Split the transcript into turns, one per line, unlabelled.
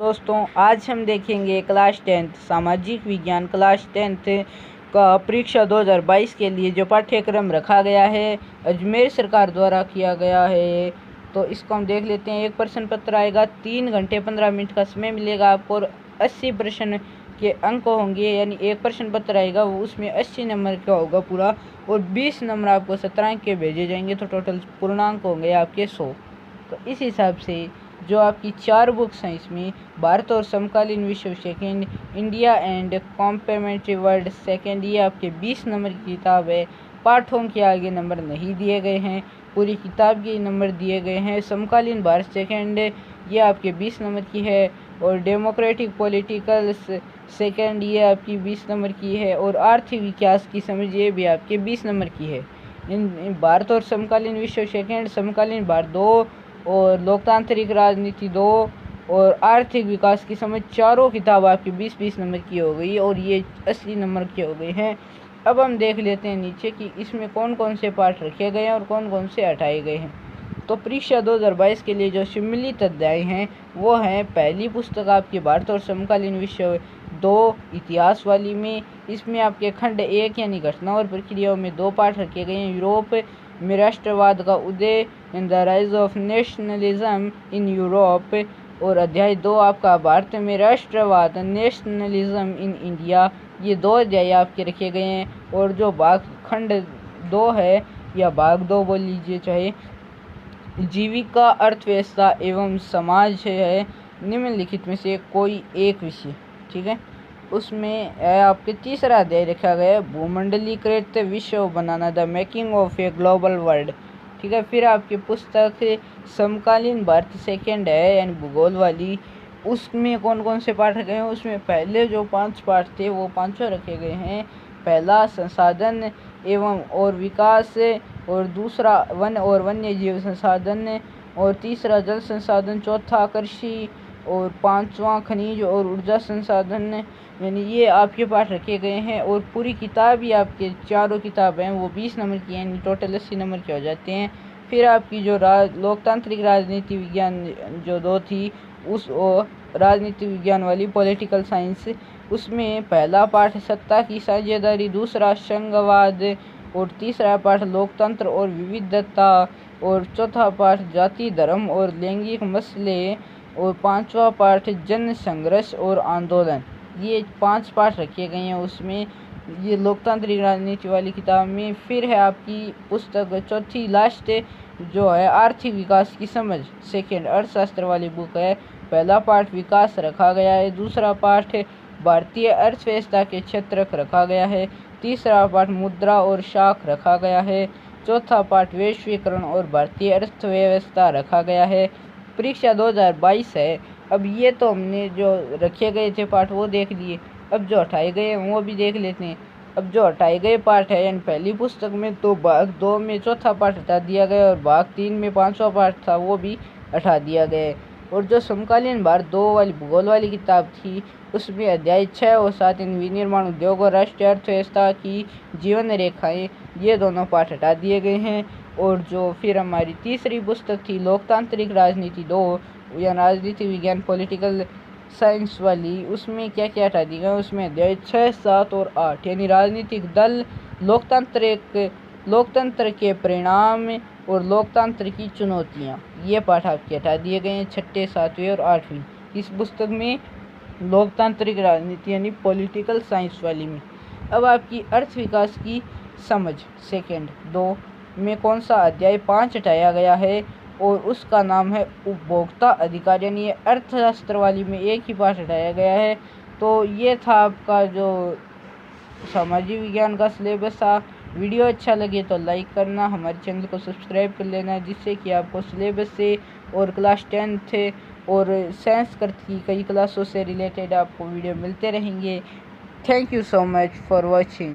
दोस्तों आज हम देखेंगे क्लास 10th सामाजिक विज्ञान क्लास 10th का परीक्षा 2022 के लिए जो पाठ्यक्रम रखा गया है अजमेर सरकार द्वारा किया गया है। तो इसको हम देख लेते हैं। एक प्रश्न पत्र आएगा, 3 घंटे 15 मिनट का समय मिलेगा आपको और 80 प्रश्न के अंक होंगे। यानी एक प्रश्न पत्र आएगा वो उसमें 80 नंबर का होगा पूरा और 20 नंबर आपको 17 अंक के भेजे जाएंगे। तो टोटल पूर्णांक होंगे आपके 100। तो इस हिसाब से जो आपकी 4 बुक्स हैं इसमें भारत और समकालीन विश्व second, India and complementary world second, ये आपके 20 नंबर की किताब है। पाठों के आगे नंबर नहीं दिए गए हैं, पूरी किताब के नंबर दिए गए हैं। समकालीन भारत सेकेंड ये आपके 20 नंबर की है और डेमोक्रेटिक पॉलिटिकल सेकेंड ये आपकी 20 नंबर की है और आर्थिक विकास की समझ ये भी आपके 20 नंबर की है। इन भारत और समकालीन विश्व सेकेंड, समकालीन भारत 2 और लोकतांत्रिक राजनीति 2 और आर्थिक विकास की समझ चारों किताब आपकी 20-20 नंबर की हो गई और ये 80 नंबर के हो गए हैं। अब हम देख लेते हैं नीचे कि इसमें कौन कौन से पाठ रखे गए हैं और कौन कौन से हटाए गए हैं। तो परीक्षा 2022 के लिए जो सम्मिलित अध्याय हैं वो हैं, पहली पुस्तक आपकी भारत और समकालीन विश्व 2 इतिहास वाली में, इसमें आपके खंड 1 यानी घटना और प्रक्रियाओं में 2 पाठ रखे गए हैं। यूरोप में राष्ट्रवाद का उदय in the rise of nationalism in Europe और अध्याय 2 आपका भारत में राष्ट्रवाद नेशनलिज्म इन इंडिया, ये 2 अध्याय आपके रखे गए हैं। और जो भाग खंड 2 है या भाग 2 बोल लीजिए चाहे, जीविका अर्थव्यवस्था एवं समाज है, निम्नलिखित में से कोई एक विषय, ठीक है। उसमें आपके तीसरा अध्याय रखा गया है, भूमंडलीकृत विश्व बनाना, the making of a global world, ठीक है। फिर आपकी पुस्तक समकालीन भारत सेकेंड है यानी भूगोल वाली, उसमें कौन कौन से पाठ रखे हैं। उसमें पहले जो 5 पाठ थे वो 5 रखे गए हैं। पहला संसाधन एवं और विकास और दूसरा वन और वन्य जीव संसाधन और तीसरा जल संसाधन, चौथा कृषि और 5वां खनिज और ऊर्जा संसाधन, यानी ये आपके पाठ रखे गए हैं। और पूरी किताब ही आपके चारों किताब हैं वो 20 नंबर की हैं, टोटल 80 नंबर के हो जाते हैं। फिर आपकी जो लोकतांत्रिक राजनीति विज्ञान जो 2 थी उस राजनीति विज्ञान वाली पॉलिटिकल साइंस, उसमें पहला पाठ सत्ता की साझेदारी, दूसरा संघवाद और तीसरा पाठ लोकतंत्र और विविधता और चौथा पाठ जाति धर्म और लैंगिक मसले और 5वां पाठ जन संघर्ष और आंदोलन। ये 5 पाठ रखे गए हैं उसमें, ये लोकतांत्रिक राजनीति वाली किताब में। फिर है आपकी पुस्तक चौथी लास्ट जो है आर्थिक विकास की समझ, सेकेंड अर्थशास्त्र वाली बुक है। पहला पाठ विकास रखा गया है, दूसरा पाठ भारतीय अर्थव्यवस्था के क्षेत्र रखा गया है, तीसरा पाठ मुद्रा और शाख रखा गया है, चौथा पाठ वैश्वीकरण और भारतीय अर्थव्यवस्था रखा गया है। परीक्षा 2022 है। अब ये तो हमने जो रखे गए थे पाठ वो देख लिए, अब जो हटाए गए हैं वो भी देख लेते हैं। अब जो हटाए गए पाठ है यानी पहली पुस्तक में तो भाग 2 में चौथा पाठ हटा दिया गया और भाग 3 में 5वां पाठ था वो भी हटा दिया गया। और जो समकालीन भारत 2 वाली भूगोल वाली किताब थी उसमें अध्याय 6 और 7 विनिर्माण उद्योग और राष्ट्रीय अर्थव्यवस्था की जीवन रेखाएं, ये दोनों पाठ हटा दिए गए हैं। और जो फिर हमारी तीसरी पुस्तक थी लोकतांत्रिक राजनीति 2 या राजनीति विज्ञान पॉलिटिकल साइंस वाली, उसमें क्या क्या हटा दिया गया। उसमें अध्याय 6, 7 और 8 यानी राजनीतिक दल, लोकतंत्र के परिणाम और लोकतंत्र की चुनौतियाँ, ये पाठ आपके हटा दिए गए हैं 6, 7वें और 8वीं इस पुस्तक में, लोकतांत्रिक राजनीति यानी पॉलिटिकल साइंस वाली में। अब आपकी अर्थ विकास की समझ सेकेंड 2 में कौन सा अध्याय 5 हटाया गया है और उसका नाम है उपभोक्ता अधिकार, यानी ये अर्थशास्त्र वाली में एक ही पाठ हटाया गया है। तो ये था आपका जो सामाजिक विज्ञान का सिलेबस था। वीडियो अच्छा लगे तो लाइक करना, हमारे चैनल को सब्सक्राइब कर लेना, जिससे कि आपको सिलेबस से और क्लास 10th और साइंस की कई क्लासों से रिलेटेड आपको वीडियो मिलते रहेंगे। Thank you so much for watching.